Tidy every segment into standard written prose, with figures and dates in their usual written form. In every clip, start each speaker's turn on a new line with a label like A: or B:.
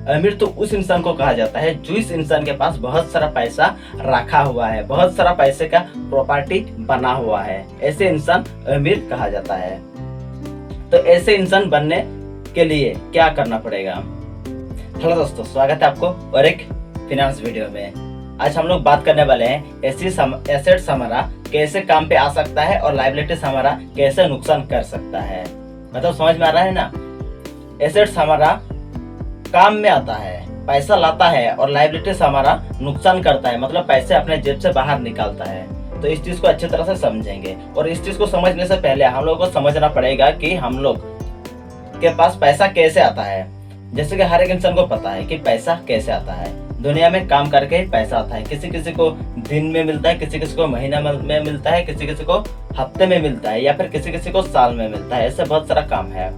A: अमीर तो उस इंसान को कहा जाता है जो इस इंसान के पास बहुत सारा पैसा रखा हुआ है, बहुत सारा पैसे का प्रॉपर्टी बना हुआ है, ऐसे इंसान अमीर कहा जाता है। तो ऐसे इंसान बनने के लिए क्या करना पड़ेगा? हेलो दोस्तों, स्वागत है आपको और एक फिनांस वीडियो में। आज हम लोग बात करने वाले हैं एसेट्स हमारा कैसे काम पे आ सकता है और लायबिलिटीज हमारा कैसे नुकसान कर सकता है। मतलब समझ में आ रहा है ना? एसेट्स हमारा काम में आता है, पैसा लाता है, और लायबिलिटीज हमारा नुकसान करता है, मतलब पैसे अपने जेब से बाहर निकालता है। तो इस चीज को अच्छी तरह से समझेंगे, और इस चीज को समझने से पहले हम लोग को समझना पड़ेगा कि हम लोग के पास पैसा कैसे आता है। जैसे कि हर एक इंसान को पता है कि पैसा कैसे आता है। दुनिया में काम करके ही पैसा आता है। किसी किसी को दिन में मिलता है, किसी किसी को महीना में मिलता है, किसी किसी को हफ्ते में मिलता है, या फिर किसी किसी को साल में मिलता है। ऐसे बहुत सारा काम है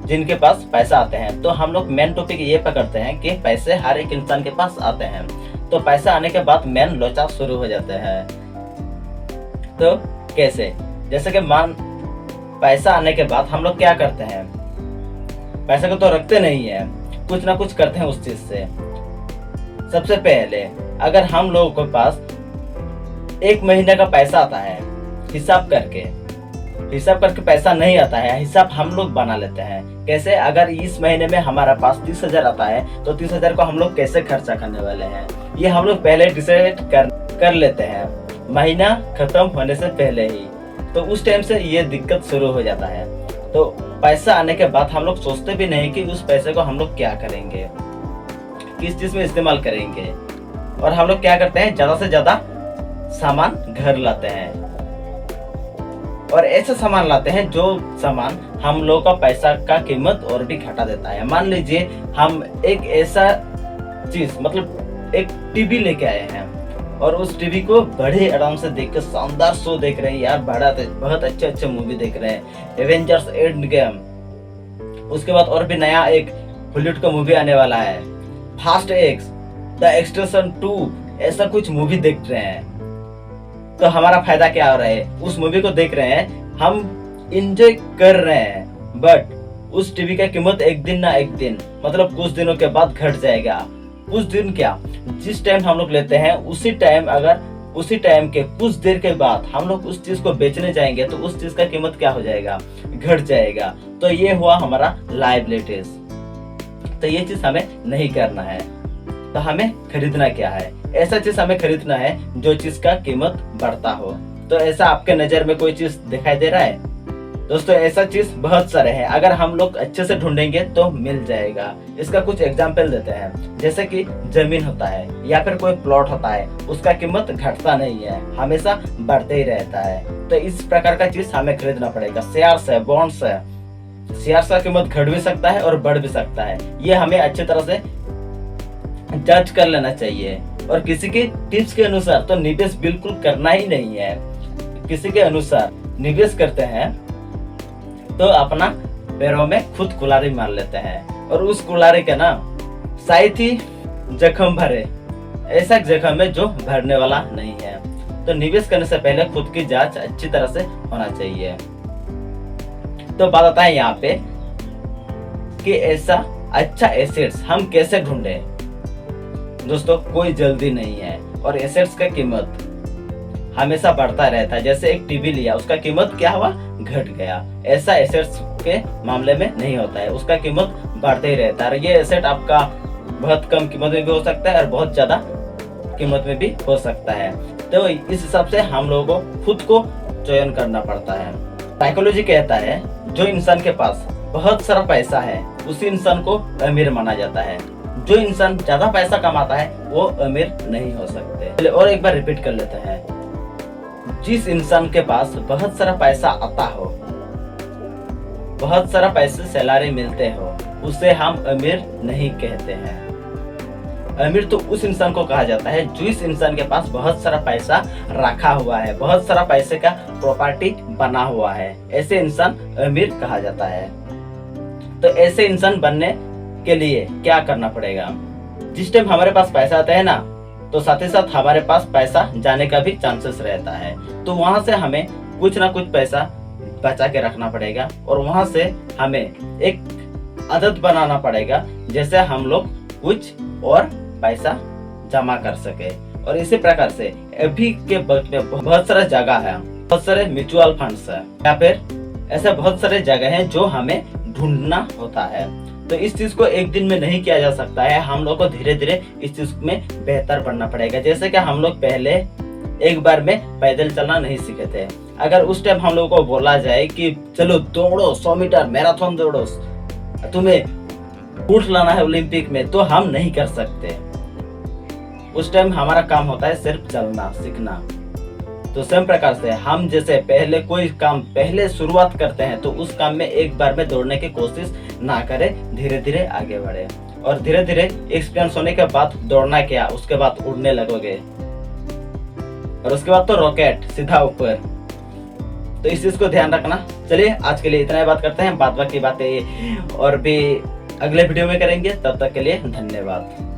A: जिनके पास पैसा आते हैं। तो हम लोग मेन टॉपिक ये पकड़ते हैं कि पैसे हर एक इंसान के पास आते हैं। तो पैसा आने के बाद मेन लोचा शुरू हो जाते हैं। तो कैसे? जैसे कि पैसा आने के बाद हम लोग क्या करते हैं? पैसे को तो रखते नहीं है, कुछ ना कुछ करते हैं उस चीज से। सबसे पहले अगर हम लोगों के पास एक महीने का पैसा आता है, हिसाब करके पैसा नहीं आता है, हिसाब हम लोग बना लेते हैं। कैसे? अगर इस महीने में हमारा पास 30,000 आता है तो 30,000 को हम लोग कैसे खर्चा करने वाले हैं, ये हम लोग पहले डिसाइड कर लेते हैं, महीना खत्म होने से पहले ही। तो उस टाइम से ये दिक्कत शुरू हो जाता है। तो पैसा आने के बाद हम लोग सोचते भी नहीं कि उस पैसे को हम लोग क्या करेंगे, किस चीज में इस्तेमाल करेंगे। और हम लोग क्या करते हैं? ज्यादा से ज्यादा सामान घर लाते हैं, और ऐसे सामान लाते हैं जो सामान हम लोग का पैसा का कीमत और भी घटा देता है। मान लीजिए हम एक ऐसा चीज, मतलब एक टीवी लेके आए हैं, और उस टीवी को बड़े आराम से देख कर शानदार शो देख रहे हैं यार, बहुत अच्छे मूवी देख रहे हैं, एवेंजर्स एंड गेम। उसके बाद और भी नया एक हॉलीवुड का मूवी आने वाला है, फास्ट एक्स, द एक्सटेंशन 2, ऐसा कुछ मूवी देख रहे हैं। तो हमारा फायदा क्या हो रहा है? उस मूवी को देख रहे हैं, हम इंजॉय कर रहे हैं, बट उस टीवी का कीमत एक दिन ना एक दिन, मतलब कुछ दिनों के बाद घट जाएगा। कुछ दिन क्या, जिस टाइम हम लोग लेते हैं उसी टाइम के कुछ देर के बाद हम लोग उस चीज को बेचने जाएंगे तो उस चीज का कीमत क्या हो जाएगा? घट जाएगा। तो ये हुआ हमारा लायबिलिटीज। तो ये चीज हमें नहीं करना है। तो हमें खरीदना क्या है? ऐसा चीज हमें खरीदना है जो चीज का कीमत बढ़ता हो। तो ऐसा आपके नजर में कोई चीज दिखाई दे रहा है? दोस्तों, ऐसा चीज बहुत सारे हैं, अगर हम लोग अच्छे से ढूंढेंगे तो मिल जाएगा। इसका कुछ एग्जाम्पल देते हैं। जैसे कि जमीन होता है या फिर कोई प्लॉट होता है, उसका कीमत घटता नहीं है, हमेशा बढ़ते ही रहता है। तो इस प्रकार का चीज हमें खरीदना पड़ेगा। शेयर्स है, बॉन्ड्स है, शेयर्स का कीमत घट भी सकता है और बढ़ भी सकता है। ये हमें अच्छी तरह से जज कर लेना चाहिए। और किसी के टिप्स के अनुसार तो निवेश बिल्कुल करना ही नहीं है। किसी के अनुसार निवेश करते हैं तो अपना पैरों में खुद कुल्हाड़ी मार लेते हैं, और उस कुल्हाड़ी का ना शायद ही जख्म भरे, ऐसा जख्म है जो भरने वाला नहीं है। तो निवेश करने से पहले खुद की जांच अच्छी तरह से होना चाहिए। तो बात आता है यहाँ पे कि ऐसा अच्छा एसेट्स हम कैसे ढूंढे। दोस्तों, कोई जल्दी नहीं है, और एसेट्स का कीमत हमेशा बढ़ता रहता है। जैसे एक टीवी लिया, उसका कीमत क्या हुआ? घट गया। ऐसा एसेट्स के मामले में नहीं होता है, उसका कीमत बढ़ते ही रहता है। ये एसेट आपका बहुत कम कीमत में भी हो सकता है और बहुत ज्यादा कीमत में भी हो सकता है। तो इस हिसाब से हम लोगों को खुद को चयन करना पड़ता है। साइकोलॉजी कहता है जो इंसान के पास बहुत सारा पैसा है उसी इंसान को अमीर माना जाता है। जो इंसान ज्यादा पैसा कमाता है वो अमीर नहीं हो सकते। और एक बार रिपीट कर लेते हैं, जिस इंसान के पास बहुत सारा पैसा आता हो, बहुत सारा पैसे सैलरी मिलते हो, उसे हम अमीर नहीं कहते हैं। अमीर तो उस इंसान को कहा जाता है जो इस इंसान के पास बहुत सारा पैसा रखा हुआ है, बहुत सारा पैसे का प्रॉपर्टी बना हुआ है, ऐसे इंसान अमीर कहा जाता है। तो ऐसे इंसान बनने के लिए क्या करना पड़ेगा? जिस टाइम हमारे पास पैसा आता है ना, तो साथ ही साथ हमारे पास पैसा जाने का भी चांसेस रहता है। तो वहां से हमें कुछ ना कुछ पैसा बचा के रखना पड़ेगा, और वहां से हमें एक आदत बनाना पड़ेगा, जैसे हम लोग कुछ और पैसा जमा कर सके। और इसी प्रकार से अभी के वक्त में बहुत सारा जगह है, बहुत सारे म्यूचुअल फंड्स है, या फिर ऐसे बहुत सारे जगह हैं जो हमें ढूंढना होता है। तो इस चीज को एक दिन में नहीं किया जा सकता है, हम लोग को धीरे धीरे इस चीज में बेहतर बनना पड़ेगा। जैसे कि हम लोग पहले एक बार में पैदल चलना नहीं सीखे थे, अगर उस टाइम हम लोगों को बोला जाए कि चलो दौड़ो 100 मीटर मैराथन दौड़ो, तुम्हें ऊँट लाना है ओलंपिक में, तो हम नहीं कर सकते। उस टाइम हमारा काम होता है सिर्फ चलना सीखना। तो सेम प्रकार से हम जैसे पहले कोई काम पहले शुरुआत करते हैं, तो उस काम में एक बार में दौड़ने की कोशिश ना करें, धीरे धीरे आगे बढ़े। और धीरे धीरे एक्सपीरियंस होने के बाद दौड़ना क्या, उसके बाद उड़ने लगोगे, और उसके बाद तो रॉकेट सीधा ऊपर। तो इस चीज को ध्यान रखना। चलिए आज के लिए इतना ही बात करते हैं, बात बाकी बातें और भी अगले वीडियो में करेंगे। तब तक के लिए धन्यवाद।